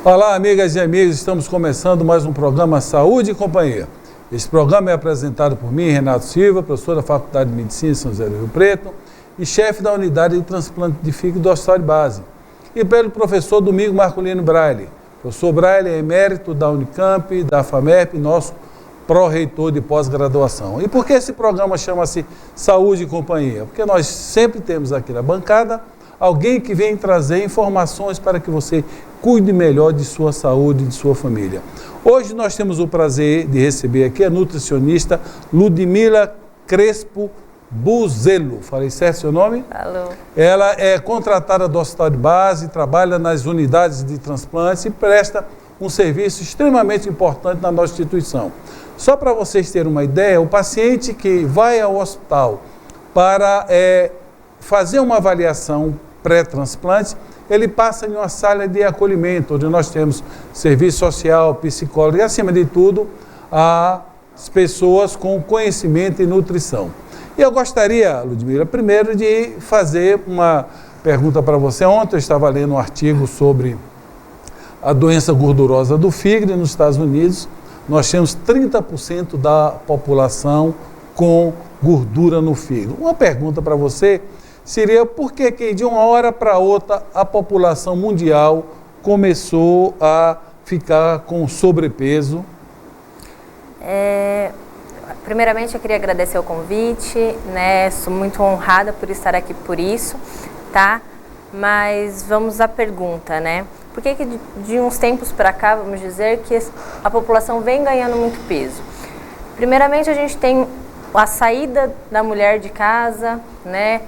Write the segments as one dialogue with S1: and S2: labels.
S1: Olá, amigas e amigos, estamos começando mais um programa Saúde e Companhia. Esse programa é apresentado por mim, Renato Silva, professor da Faculdade de Medicina de São José do Rio Preto e chefe da unidade de transplante de fígado do Hospital de Base. E pelo professor Domingo Marculino Braille. Professor Braille é emérito da Unicamp, da FAMERP, nosso pró-reitor de pós-graduação. E por que esse programa chama-se Saúde e Companhia? Porque nós sempre temos aqui na bancada alguém que vem trazer informações para que você cuide melhor de sua saúde e de sua família. Hoje nós temos o prazer de receber aqui a nutricionista Ludmila Crespo Buzelo. Falei certo seu nome?
S2: Falou.
S1: Ela é contratada do Hospital de Base, trabalha nas unidades de transplantes e presta um serviço extremamente importante na nossa instituição. Só para vocês terem uma ideia, o paciente que vai ao hospital para fazer uma avaliação pré-transplante, ele passa em uma sala de acolhimento, onde nós temos serviço social, psicólogo e, acima de tudo, as pessoas com conhecimento em nutrição. E eu gostaria, Ludmila, primeiro de fazer uma pergunta para você. Ontem eu estava lendo um artigo sobre a doença gordurosa do fígado e nos Estados Unidos. Nós temos 30% da população com gordura no fígado. Uma pergunta para você seria por que de uma hora para outra a população mundial começou a ficar com sobrepeso?
S2: Primeiramente eu queria agradecer o convite, né? Sou muito honrada por estar aqui por isso, tá? Mas vamos à pergunta, né? Por que de uns tempos para cá, vamos dizer, que a população vem ganhando muito peso? Primeiramente a gente tem a saída da mulher de casa, né?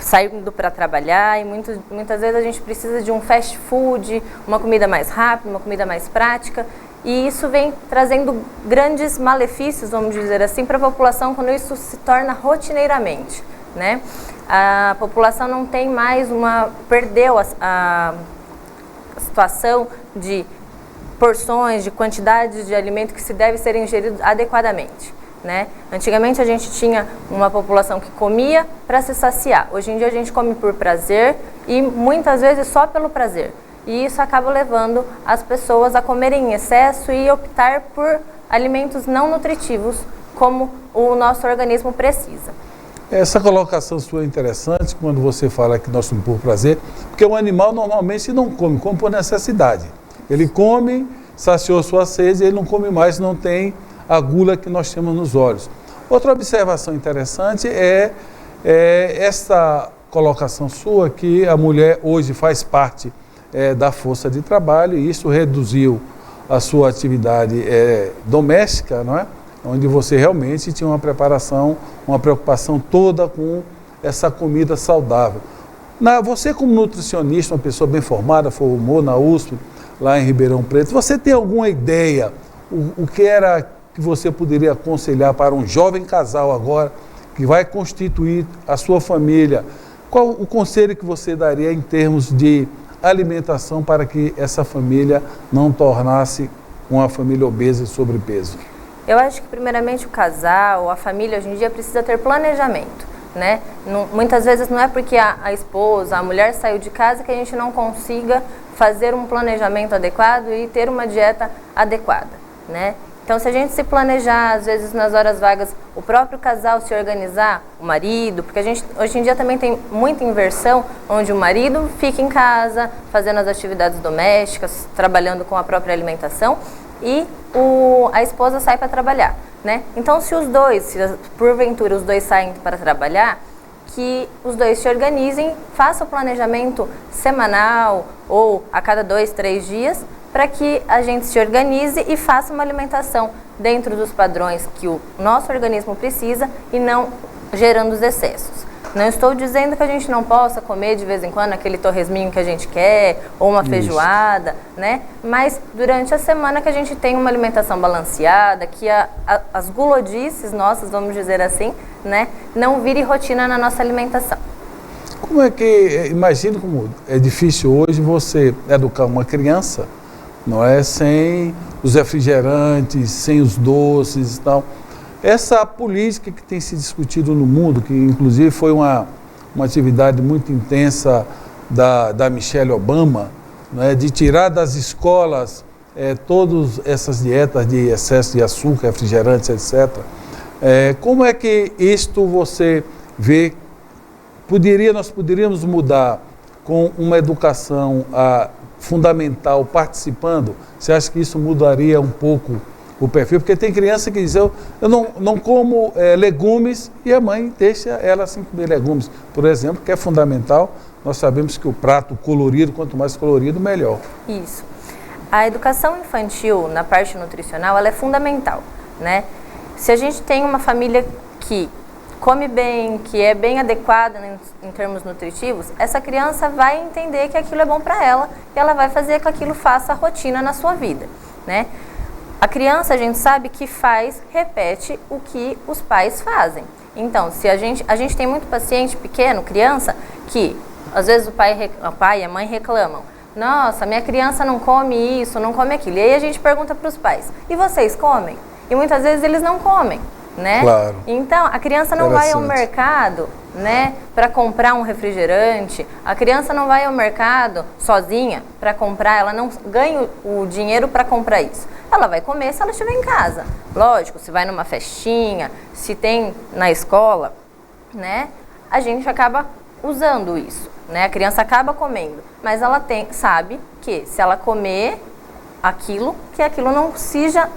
S2: Saindo para trabalhar e muitas vezes a gente precisa de um fast food, uma comida mais rápida, uma comida mais prática, e isso vem trazendo grandes malefícios, vamos dizer assim, para a população quando isso se torna rotineiramente, né? A população não tem mais perdeu a situação de porções, de quantidades de alimento que se deve ser ingerido adequadamente. Né? Antigamente a gente tinha uma população que comia para se saciar. Hoje em dia a gente come por prazer e muitas vezes só pelo prazer. E isso acaba levando as pessoas a comerem em excesso e optar por alimentos não nutritivos como o nosso organismo precisa.
S1: Essa colocação sua é interessante quando você fala que nós comemos por prazer, porque o animal normalmente não come por necessidade. Ele come, saciou sua sede, ele não come mais, não tem a gula que nós temos nos olhos. Outra observação interessante é essa colocação sua que a mulher hoje faz parte da força de trabalho e isso reduziu a sua atividade doméstica, não é? Onde você realmente tinha uma preparação, uma preocupação toda com essa comida saudável. Você como nutricionista, uma pessoa bem formada, formou na USP, lá em Ribeirão Preto, você tem alguma ideia o que era que você poderia aconselhar para um jovem casal agora que vai constituir a sua família? Qual o conselho que você daria em termos de alimentação para que essa família não tornasse uma família obesa e sobrepeso?
S2: Eu acho que primeiramente o casal, a família hoje em dia precisa ter planejamento, né? Muitas vezes não é porque a esposa, a mulher saiu de casa que a gente não consiga fazer um planejamento adequado e ter uma dieta adequada, né? Então, se a gente se planejar, às vezes nas horas vagas, o próprio casal se organizar, o marido, porque a gente hoje em dia também tem muita inversão, onde o marido fica em casa, fazendo as atividades domésticas, trabalhando com a própria alimentação, e a esposa sai para trabalhar, né? Então, se porventura os dois saem para trabalhar, que os dois se organizem, façam o planejamento semanal ou a cada 2, 3 dias, para que a gente se organize e faça uma alimentação dentro dos padrões que o nosso organismo precisa e não gerando os excessos. Não estou dizendo que a gente não possa comer de vez em quando aquele torresminho que a gente quer, ou uma feijoada, né? Mas durante a semana que a gente tem uma alimentação balanceada, que as gulodices nossas, vamos dizer assim, né, não vire rotina na nossa alimentação.
S1: Como é que, imagina como é difícil hoje você educar uma criança, não é, sem os refrigerantes, sem os doces e tal. Essa política que tem se discutido no mundo, que inclusive foi uma atividade muito intensa da Michelle Obama, né, de tirar das escolas todas essas dietas de excesso de açúcar, refrigerantes, etc. Como é que isto você vê? Nós poderíamos mudar com uma educação fundamental participando? Você acha que isso mudaria um pouco o perfil? Porque tem criança que diz, eu não como legumes, e a mãe deixa ela assim comer legumes, por exemplo, que é fundamental. Nós sabemos que o prato colorido, quanto mais colorido, melhor.
S2: Isso. A educação infantil na parte nutricional, ela é fundamental, né? Se a gente tem uma família que come bem, que é bem adequada em termos nutritivos, essa criança vai entender que aquilo é bom para ela e ela vai fazer que aquilo faça rotina na sua vida, né? A criança, a gente sabe que repete o que os pais fazem. Então, se a gente tem muito paciente pequeno, criança, que às vezes o pai e a mãe reclamam: nossa, minha criança não come isso, não come aquilo. E aí a gente pergunta para os pais: e vocês comem? E muitas vezes eles não comem, né?
S1: Claro.
S2: Então, a criança não vai ao mercado, né, para comprar um refrigerante. A criança não vai ao mercado sozinha para comprar, ela não ganha o dinheiro para comprar isso. Ela vai comer se ela estiver em casa. Lógico, se vai numa festinha, se tem na escola, né, a gente acaba usando isso, né? A criança acaba comendo, mas ela sabe que se ela comer aquilo, que aquilo não seja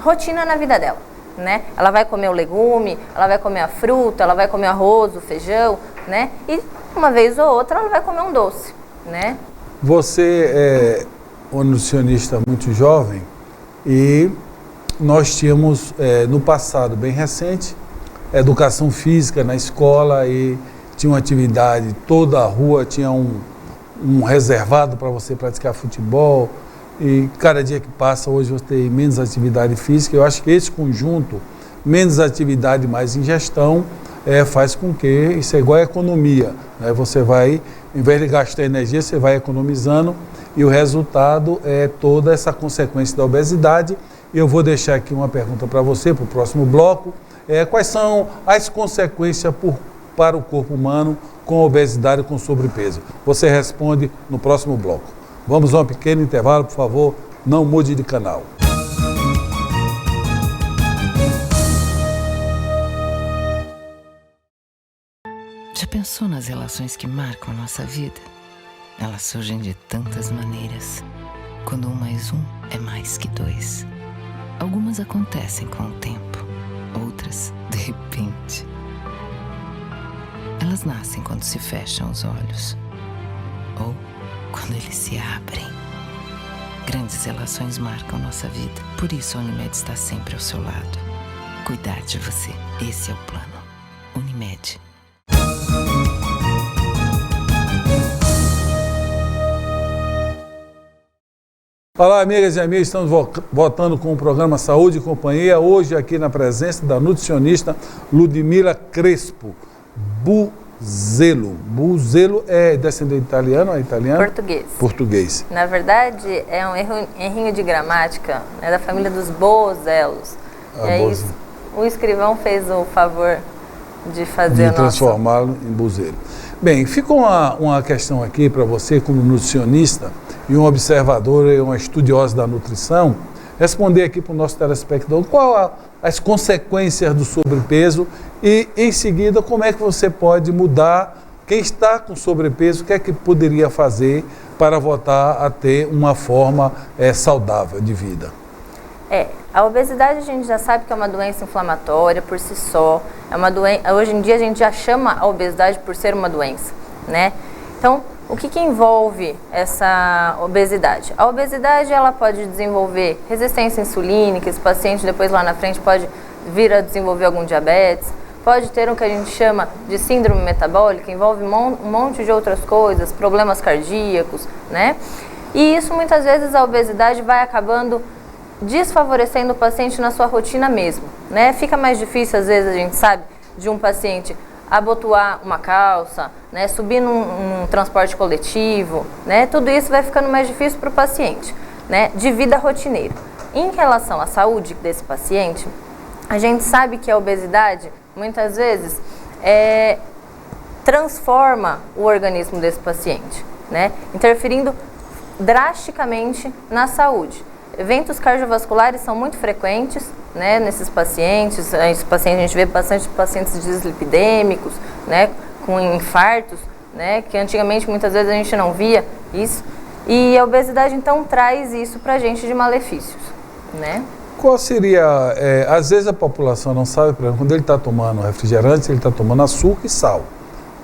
S2: rotina na vida dela, né? Ela vai comer o legume, ela vai comer a fruta, ela vai comer o arroz, o feijão, né? E uma vez ou outra ela vai comer um doce, né?
S1: Você é um nutricionista muito jovem e nós tínhamos no passado bem recente educação física na escola e tinha uma atividade, toda a rua tinha um reservado para você praticar futebol, e cada dia que passa hoje você tem menos atividade física. Eu acho que esse conjunto, menos atividade, mais ingestão, faz com que, isso é igual a economia, né? Você vai, em vez de gastar energia, você vai economizando, e o resultado é toda essa consequência da obesidade. E eu vou deixar aqui uma pergunta para você, para o próximo bloco. Quais são as consequências para o corpo humano com obesidade e com sobrepeso? Você responde no próximo bloco. Vamos a um pequeno intervalo, por favor, não mude de canal.
S3: Já pensou nas relações que marcam a nossa vida? Elas surgem de tantas maneiras, quando 1 mais 1 é mais que 2. Algumas acontecem com o tempo, outras de repente. Elas nascem quando se fecham os olhos, ou quando eles se abrem. Grandes relações marcam nossa vida, por isso a Unimed está sempre ao seu lado. Cuidar de você, esse é o plano. Unimed.
S1: Olá, amigas e amigos, estamos voltando com o programa Saúde e Companhia, hoje aqui na presença da nutricionista Ludmila Crespo Buzelo. Buzelo é descendente italiano, é italiano?
S2: Português.
S1: Português.
S2: Na verdade, é um errinho de gramática, é da família dos Bozelos. E aí o escrivão fez o favor de fazer
S1: de transformá-lo em Buzelo. Bem, ficou uma questão aqui para você, como nutricionista e um observador e uma estudiosa da nutrição, responder aqui para o nosso telespectador qual as consequências do sobrepeso e, em seguida, como é que você pode mudar quem está com sobrepeso, o que é que poderia fazer para voltar a ter uma forma saudável de vida.
S2: A obesidade a gente já sabe que é uma doença inflamatória por si só. Hoje em dia a gente já chama a obesidade por ser uma doença, né? Então, o que envolve essa obesidade? A obesidade ela pode desenvolver resistência insulínica, esse paciente depois lá na frente pode vir a desenvolver algum diabetes, pode ter o que a gente chama de síndrome metabólica, envolve um monte de outras coisas, problemas cardíacos, né? E isso muitas vezes a obesidade vai acabando desfavorecendo o paciente na sua rotina mesmo, né? Fica mais difícil, às vezes, a gente sabe, de um paciente abotoar uma calça, né? Subir num transporte coletivo, né? Tudo isso vai ficando mais difícil para o paciente, né? De vida rotineira. Em relação à saúde desse paciente, a gente sabe que a obesidade, muitas vezes, transforma o organismo desse paciente, né? Interferindo drasticamente na saúde. Eventos cardiovasculares são muito frequentes, né, nesses pacientes. A gente vê bastante pacientes dislipidêmicos, né, com infartos, né, que antigamente muitas vezes a gente não via isso. E a obesidade então traz isso para a gente de malefícios, né?
S1: Qual seria, às vezes a população não sabe, por exemplo, quando ele está tomando refrigerante, ele está tomando açúcar e sal,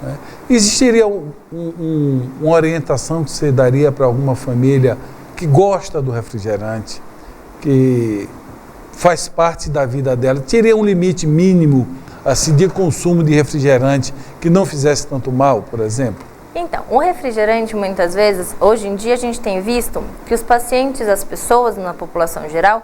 S1: né? Existiria uma orientação que você daria para alguma família que gosta do refrigerante, que faz parte da vida dela, teria um limite mínimo assim, de consumo de refrigerante que não fizesse tanto mal, por exemplo?
S2: Então, o refrigerante, muitas vezes, hoje em dia a gente tem visto que os pacientes, as pessoas na população geral,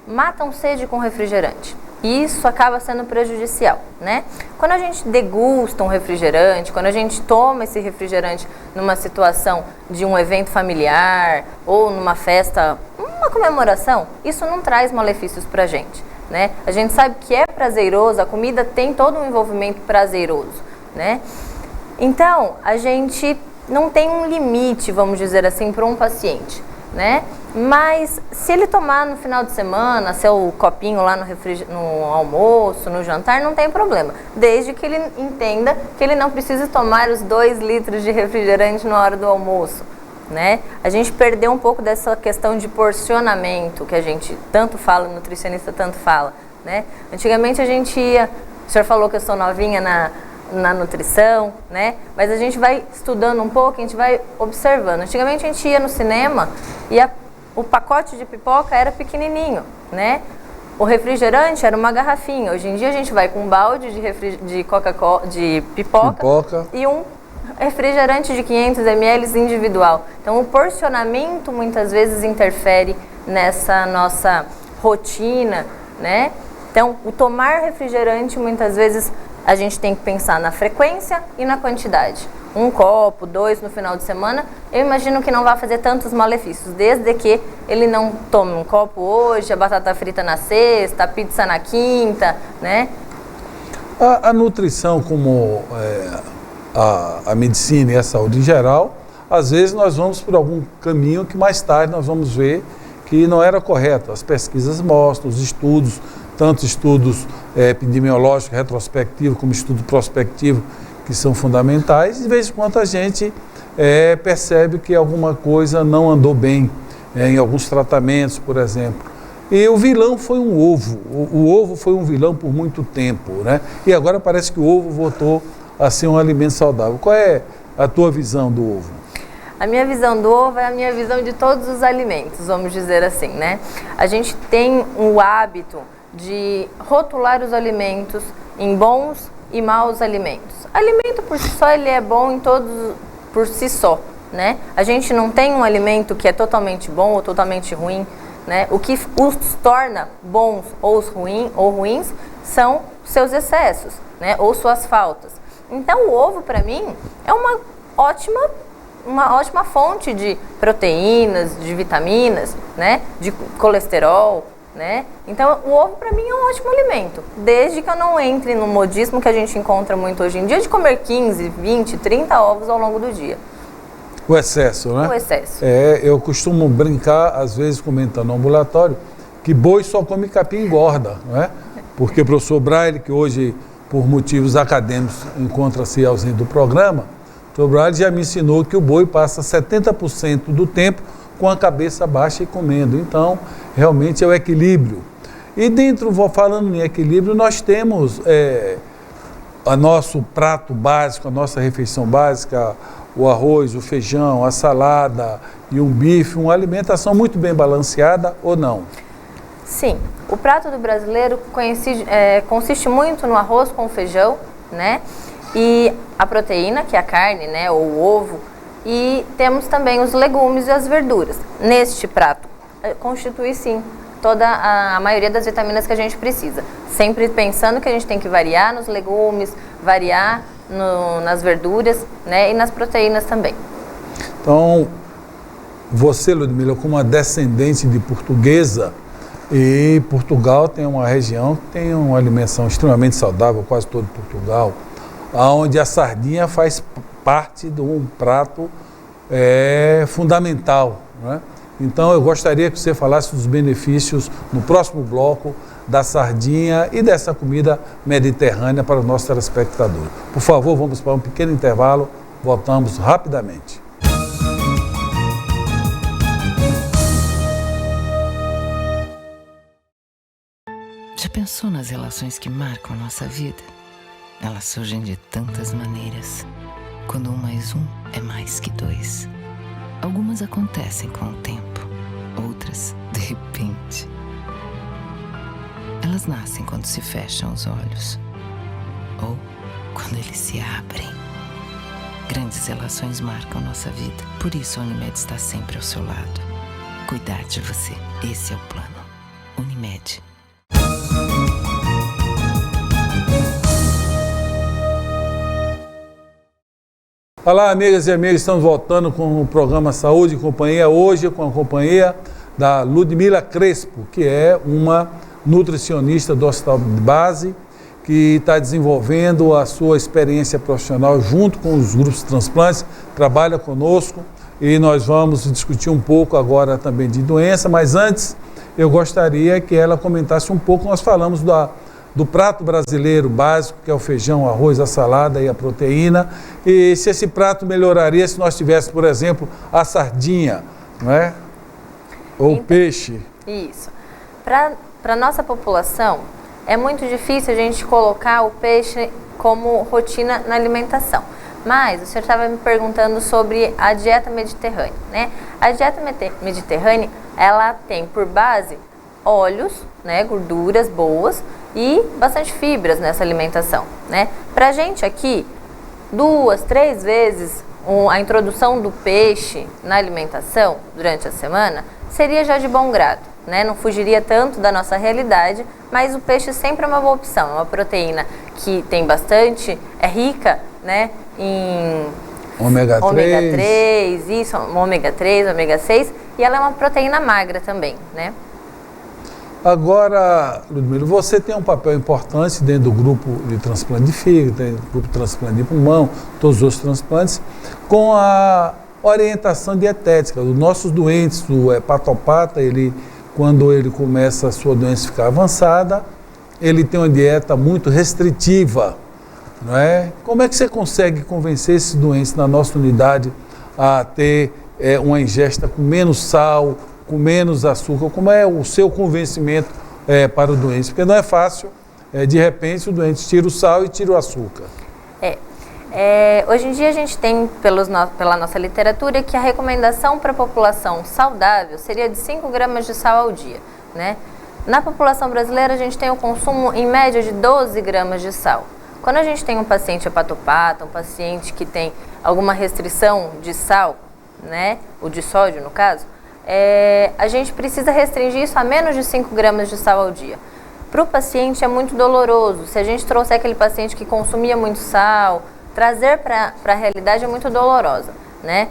S2: matam sede com refrigerante. E isso acaba sendo prejudicial, né? Quando a gente degusta um refrigerante, quando a gente toma esse refrigerante numa situação de um evento familiar ou numa festa, uma comemoração, isso não traz malefícios pra gente, né? A gente sabe que é prazeroso, a comida tem todo um envolvimento prazeroso, né? Então, a gente não tem um limite, vamos dizer assim, para um paciente, né? Mas se ele tomar no final de semana, seu copinho lá no almoço, no jantar, não tem problema. Desde que ele entenda que ele não precisa tomar os 2 litros de refrigerante na hora do almoço, né? A gente perdeu um pouco dessa questão de porcionamento, que a gente tanto fala, o nutricionista tanto fala, né? Antigamente a gente ia, o senhor falou que eu sou novinha na nutrição, né? Mas a gente vai estudando um pouco, a gente vai observando. Antigamente a gente ia no cinema e o pacote de pipoca era pequenininho, né? O refrigerante era uma garrafinha. Hoje em dia a gente vai com um balde de Coca-Cola, de pipoca e um refrigerante de 500 ml individual. Então o porcionamento muitas vezes interfere nessa nossa rotina, né? Então o tomar refrigerante muitas vezes a gente tem que pensar na frequência e na quantidade. 1 copo, 2 no final de semana, eu imagino que não vai fazer tantos malefícios, desde que ele não tome um copo hoje, a batata frita na sexta, a pizza na quinta, né?
S1: A nutrição, como a medicina e a saúde em geral, às vezes nós vamos por algum caminho que mais tarde nós vamos ver que não era correto. As pesquisas mostram, os estudos, tanto estudos epidemiológicos, retrospectivos, como estudo prospectivo, que são fundamentais, e de vez em quando a gente percebe que alguma coisa não andou bem, em alguns tratamentos, por exemplo. E o vilão foi um ovo. O ovo foi um vilão por muito tempo, né? E agora parece que o ovo voltou a ser um alimento saudável. Qual é a tua visão do ovo?
S2: A minha visão do ovo é a minha visão de todos os alimentos, vamos dizer assim, né? A gente tem o hábito de rotular os alimentos em bons e maus alimentos. Alimento por si só, ele é bom em todos por si só, né? A gente não tem um alimento que é totalmente bom ou totalmente ruim, né? O que os torna bons ou ruins são seus excessos, né? Ou suas faltas. Então o ovo para mim é uma ótima fonte de proteínas, de vitaminas, né? De colesterol, né? Então o ovo para mim é um ótimo alimento, desde que eu não entre no modismo que a gente encontra muito hoje em dia de comer 15, 20, 30 ovos ao longo do dia.
S1: O excesso, né?
S2: O excesso.
S1: Eu costumo brincar, às vezes comentando no ambulatório, que boi só come capim e engorda, não é? Porque o professor Braille, que hoje, por motivos acadêmicos, encontra-se ausente do programa, o professor Braille já me ensinou que o boi passa 70% do tempo com a cabeça baixa e comendo. Então, realmente é o equilíbrio. E dentro, falando em equilíbrio, nós temos o nosso prato básico, a nossa refeição básica, o arroz, o feijão, a salada e um bife, uma alimentação muito bem balanceada ou não?
S2: Sim, o prato do brasileiro consiste muito no arroz com feijão, né? E a proteína, que é a carne, né? Ou o ovo. E temos também os legumes e as verduras. Neste prato, constitui sim toda a maioria das vitaminas que a gente precisa. Sempre pensando que a gente tem que variar nos legumes, variar nas verduras, né? E nas proteínas também.
S1: Então, você, Ludmila, como uma descendente de portuguesa, e Portugal tem uma região que tem uma alimentação extremamente saudável, quase todo Portugal, onde a sardinha faz parte de um prato é fundamental, né? Então eu gostaria que você falasse dos benefícios no próximo bloco da sardinha e dessa comida mediterrânea para o nosso telespectador. Por favor, vamos para um pequeno intervalo, voltamos rapidamente.
S3: Já pensou nas relações que marcam a nossa vida? Elas surgem de tantas maneiras. Quando 1 mais 1 é mais que 2. Algumas acontecem com o tempo, outras de repente. Elas nascem quando se fecham os olhos, ou quando eles se abrem. Grandes relações marcam nossa vida, por isso a Unimed está sempre ao seu lado. Cuidar de você, esse é o plano. Unimed.
S1: Olá, amigas e amigos, estamos voltando com o programa Saúde e Companhia, hoje com a companhia da Ludmila Crespo, que é uma nutricionista do Hospital de Base, que está desenvolvendo a sua experiência profissional junto com os grupos de transplantes, trabalha conosco e nós vamos discutir um pouco agora também de doença, mas antes eu gostaria que ela comentasse um pouco, nós falamos do prato brasileiro básico, que é o feijão, o arroz, a salada e a proteína, e se esse prato melhoraria se nós tivéssemos, por exemplo, a sardinha, não é? Ou o peixe.
S2: Isso. Para a nossa população, é muito difícil a gente colocar o peixe como rotina na alimentação. Mas o senhor estava me perguntando sobre a dieta mediterrânea, né? A dieta mediterrânea, ela tem por base óleos, né, gorduras boas e bastante fibras nessa alimentação, né? Pra gente aqui, 2, 3 vezes a introdução do peixe na alimentação durante a semana seria já de bom grado, né? Não fugiria tanto da nossa realidade, mas o peixe sempre é uma boa opção, é uma proteína que tem bastante, é rica, né, em
S1: ômega 3,
S2: isso, ômega 3, ômega 6, e ela é uma proteína magra também, né?
S1: Agora, Ludmila, você tem um papel importante dentro do grupo de transplante de fígado, tem o grupo de transplante de pulmão, todos os outros transplantes, com a orientação dietética dos nossos doentes, o hepatopata, quando ele começa a sua doença ficar avançada, ele tem uma dieta muito restritiva, não é? Como é que você consegue convencer esses doentes na nossa unidade a ter uma ingesta com menos sal, com menos açúcar? Como é o seu convencimento para o doente? Porque não é fácil, de repente o doente tira o sal e tira o açúcar.
S2: Hoje em dia a gente tem pela nossa literatura que a recomendação para a população saudável seria de 5 gramas de sal ao dia, né? Na população brasileira a gente tem o consumo em média de 12 gramas de sal. Quando a gente tem um paciente hepatopata, um paciente que tem alguma restrição de sal, né, ou de sódio no caso, a gente precisa restringir isso a menos de 5 gramas de sal ao dia. Para o paciente é muito doloroso. Se a gente trouxer aquele paciente que consumia muito sal, trazer para a realidade é muito dolorosa, né?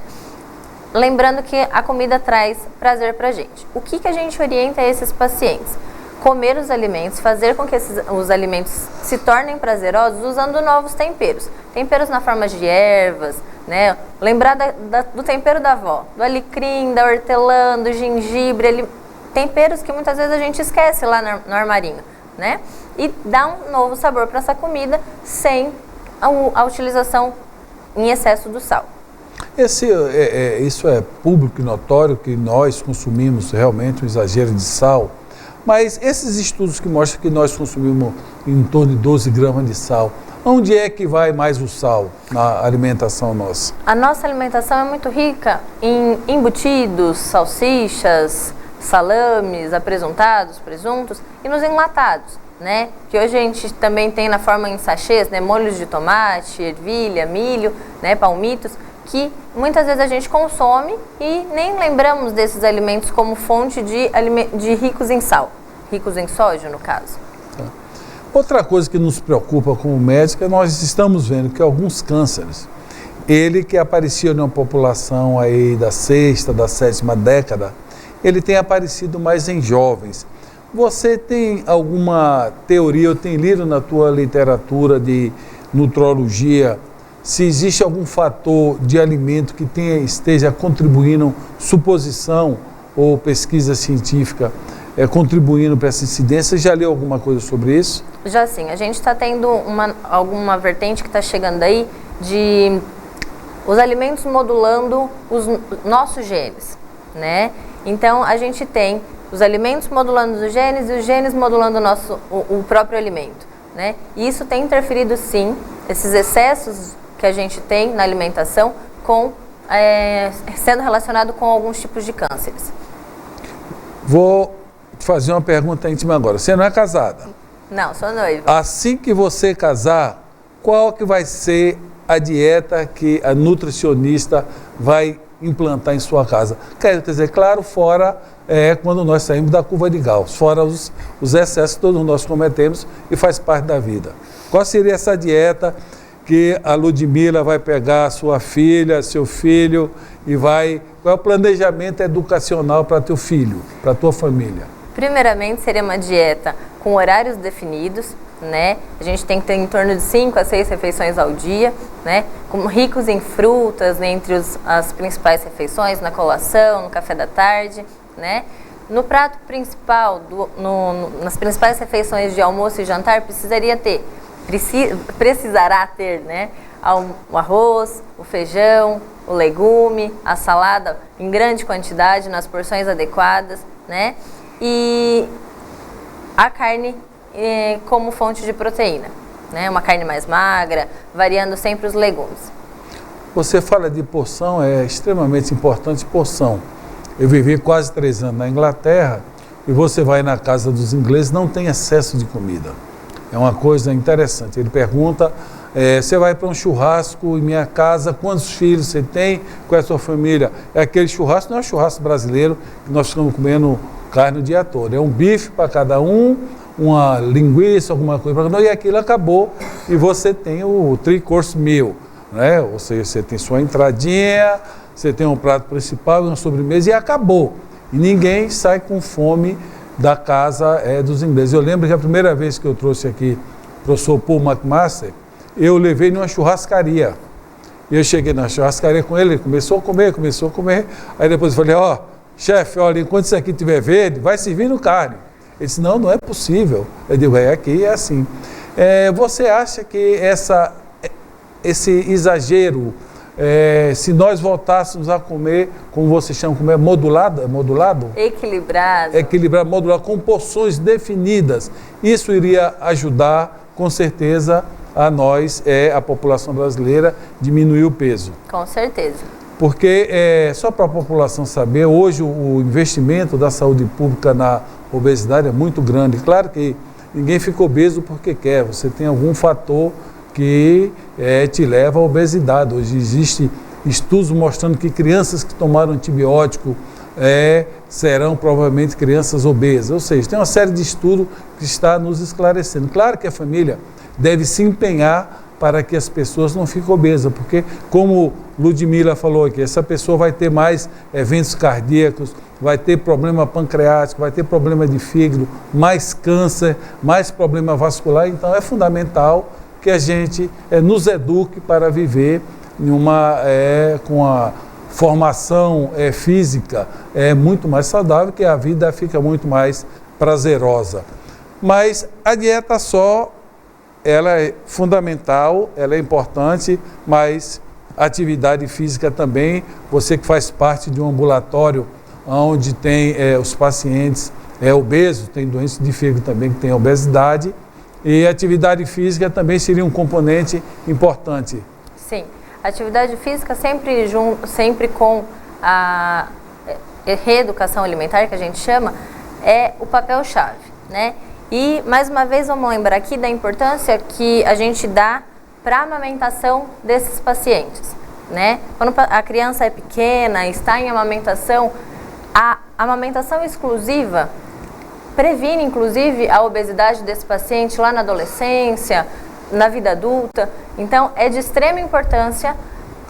S2: Lembrando que a comida traz prazer para a gente. O que a gente orienta a esses pacientes? Comer os alimentos, fazer com que os alimentos se tornem prazerosos usando novos temperos. Temperos na forma de ervas, né? Lembrar do tempero da avó, do alecrim, da hortelã, do gengibre, temperos que muitas vezes a gente esquece lá no armarinho, né? E dá um novo sabor para essa comida sem a utilização em excesso do sal.
S1: Isso é público e notório que nós consumimos realmente um exagero de sal, mas esses estudos que mostram que nós consumimos em torno de 12 gramas de sal, onde é que vai mais o sal na alimentação nossa? A
S2: nossa alimentação é muito rica em embutidos, salsichas, salames, apresuntados, presuntos e nos enlatados, né? Que hoje a gente também tem na forma em sachês, né? Molhos de tomate, ervilha, milho, né? Palmitos, que muitas vezes a gente consome e nem lembramos desses alimentos como fonte de ricos em sal, ricos em sódio no caso.
S1: Outra coisa que nos preocupa como médico é nós estamos vendo que alguns cânceres, ele que aparecia numa população aí da 6ª, da 7ª década, ele tem aparecido mais em jovens. Você tem alguma teoria, ou tem lido na tua literatura de nutrologia, se existe algum fator de alimento que esteja contribuindo, suposição ou pesquisa científica, contribuindo para essa incidência. Já leu alguma coisa sobre isso?
S2: Já sim, a gente está tendo alguma vertente que está chegando aí de os alimentos modulando os nossos genes, né? Então a gente tem os alimentos modulando os genes e os genes modulando o próprio alimento, né? E isso tem interferido sim, esses excessos que a gente tem na alimentação sendo relacionado com alguns tipos de cânceres.
S1: Vou te fazer uma pergunta íntima agora. Você não é casada?
S2: Não, sou noiva.
S1: Assim que você casar, qual que vai ser a dieta que a nutricionista vai implantar em sua casa? Quer dizer, claro, fora quando nós saímos da curva de Gauss, fora os excessos que todos nós cometemos e faz parte da vida. Qual seria essa dieta que a Ludmila vai pegar a sua filha, seu filho e qual é o planejamento educacional para teu filho, para tua família?
S2: Primeiramente, seria uma dieta com horários definidos, né? A gente tem que ter em torno de 5 a 6 refeições ao dia, né? Ricos em frutas, entre as principais refeições, na colação, no café da tarde, né? No prato principal, nas principais refeições de almoço e jantar, precisará ter, né, o arroz, o feijão, o legume, a salada em grande quantidade, nas porções adequadas, né, e a carne como fonte de proteína, né, uma carne mais magra, variando sempre os legumes.
S1: Você fala de porção, é extremamente importante porção. Eu vivi quase 3 anos na Inglaterra e você vai na casa dos ingleses, não tem excesso de comida. É uma coisa interessante. Ele pergunta, você vai para um churrasco em minha casa, quantos filhos você tem, qual é a sua família? É aquele churrasco, não é um churrasco brasileiro, que nós ficamos comendo carne o dia todo. É um bife para cada um, uma linguiça, alguma coisa para cada um, e aquilo acabou. E você tem o 3-course meal, né? Ou seja, você tem sua entradinha, você tem um prato principal e uma sobremesa e acabou. E ninguém sai com fome da casa dos ingleses. Eu lembro que a primeira vez que eu trouxe aqui o professor Paul McMaster, eu levei numa churrascaria. Eu cheguei na churrascaria com ele começou a comer. Aí depois eu falei, chefe, olha, enquanto isso aqui estiver verde, vai servindo carne. Ele disse, não é possível. Eu digo, aqui é assim. Você acha que esse exagero, se nós voltássemos a comer, como você chama, comer modulado? Equilibrado, modulado, com porções definidas. Isso iria ajudar, com certeza, a nós, a população brasileira, diminuir o peso.
S2: Com certeza.
S1: Porque, só para a população saber, hoje o investimento da saúde pública na obesidade é muito grande. Claro que ninguém fica obeso porque quer, você tem algum fator que te leva à obesidade. Hoje existem estudos mostrando que crianças que tomaram antibiótico serão provavelmente crianças obesas. Ou seja, tem uma série de estudos que está nos esclarecendo. Claro que a família deve se empenhar para que as pessoas não fiquem obesas, porque, como Ludmila falou aqui, essa pessoa vai ter mais eventos cardíacos, vai ter problema pancreático, vai ter problema de fígado, mais câncer, mais problema vascular. Então é fundamental que a gente nos eduque para viver com a formação física muito mais saudável, que a vida fica muito mais prazerosa. Mas a dieta ela é fundamental, ela é importante, mas a atividade física também. Você que faz parte de um ambulatório onde tem os pacientes obesos, tem doenças de fígado também que tem obesidade, e a atividade física também seria um componente importante.
S2: Sim, a atividade física sempre com a reeducação alimentar, que a gente chama, é o papel-chave, né? E, mais uma vez, vamos lembrar aqui da importância que a gente dá para a amamentação desses pacientes, né? Quando a criança é pequena, está em amamentação, a amamentação exclusiva previne, inclusive, a obesidade desse paciente lá na adolescência, na vida adulta. Então, é de extrema importância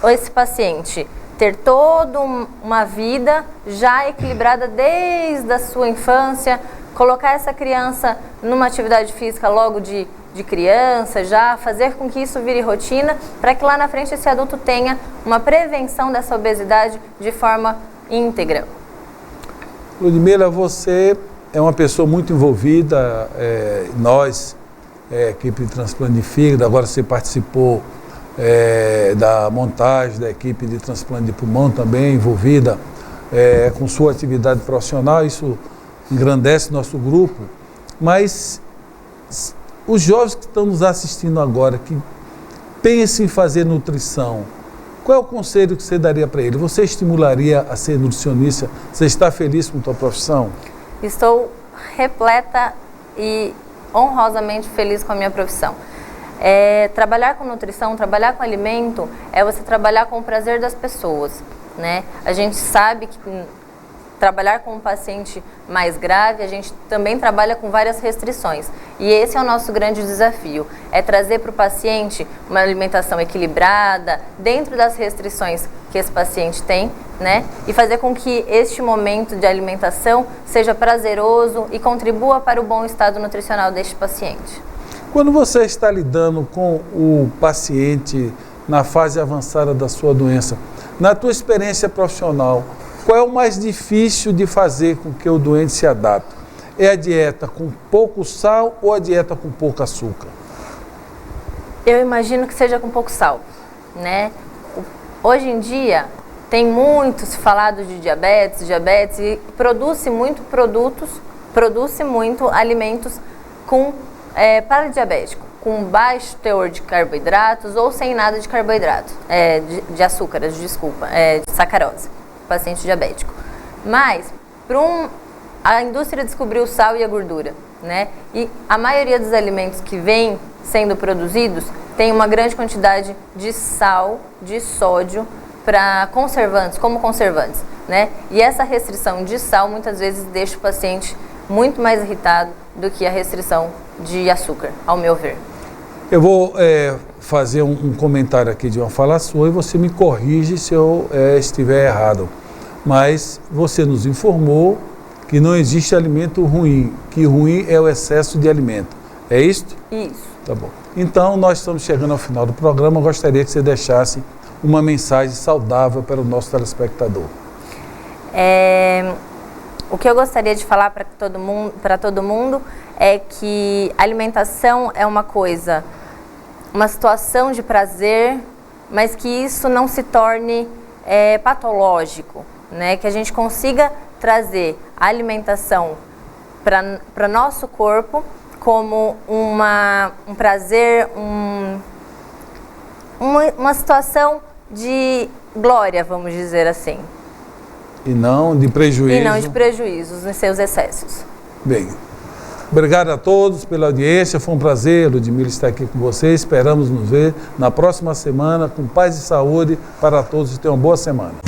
S2: esse paciente ter toda uma vida já equilibrada desde a sua infância, colocar essa criança numa atividade física logo de de criança, já fazer com que isso vire rotina, para que lá na frente esse adulto tenha uma prevenção dessa obesidade de forma íntegra.
S1: Ludmila, você é uma pessoa muito envolvida, nós, equipe de transplante de fígado, agora você participou da montagem da equipe de transplante de pulmão também, envolvida com sua atividade profissional, isso engrandece nosso grupo, mas os jovens que estão nos assistindo agora, que pensam em fazer nutrição, qual é o conselho que você daria para ele? Você estimularia a ser nutricionista? Você está feliz com a sua profissão?
S2: Estou repleta e honrosamente feliz com a minha profissão. Trabalhar com nutrição, trabalhar com alimento, é você trabalhar com o prazer das pessoas, né? A gente sabe que trabalhar com um paciente mais grave, a gente também trabalha com várias restrições. E esse é o nosso grande desafio, é trazer para o paciente uma alimentação equilibrada, dentro das restrições que esse paciente tem, né? E fazer com que este momento de alimentação seja prazeroso e contribua para o bom estado nutricional deste paciente.
S1: Quando você está lidando com o paciente na fase avançada da sua doença, na tua experiência profissional, qual é o mais difícil de fazer com que o doente se adapte? É a dieta com pouco sal ou a dieta com pouco açúcar?
S2: Eu imagino que seja com pouco sal, né? Hoje em dia tem muito se falado de diabetes e produz-se muito alimentos com para diabético, com baixo teor de carboidratos ou sem nada de carboidrato, de açúcares, desculpa, de sacarose, paciente diabético. Mas a indústria descobriu o sal e a gordura, né? E a maioria dos alimentos que vêm sendo produzidos tem uma grande quantidade de sal, de sódio, como conservantes, né? E essa restrição de sal muitas vezes deixa o paciente muito mais irritado do que a restrição de açúcar, ao meu ver.
S1: Eu vou fazer um comentário aqui de uma fala sua e você me corrige se eu estiver errado. Mas você nos informou que não existe alimento ruim, que ruim é o excesso de alimento. É isso?
S2: Isso.
S1: Tá bom. Então, nós estamos chegando ao final do programa. Eu gostaria que você deixasse uma mensagem saudável para o nosso telespectador.
S2: O que eu gostaria de falar para todo mundo é que alimentação é uma situação de prazer, mas que isso não se torne patológico, né? Que a gente consiga trazer a alimentação para nosso corpo como um prazer, uma situação de glória, vamos dizer assim.
S1: E não de prejuízo.
S2: E não de prejuízos em seus excessos.
S1: Bem, obrigado a todos pela audiência, foi um prazer, Ludmila, estar aqui com vocês. Esperamos nos ver na próxima semana com paz e saúde para todos e tenham uma boa semana.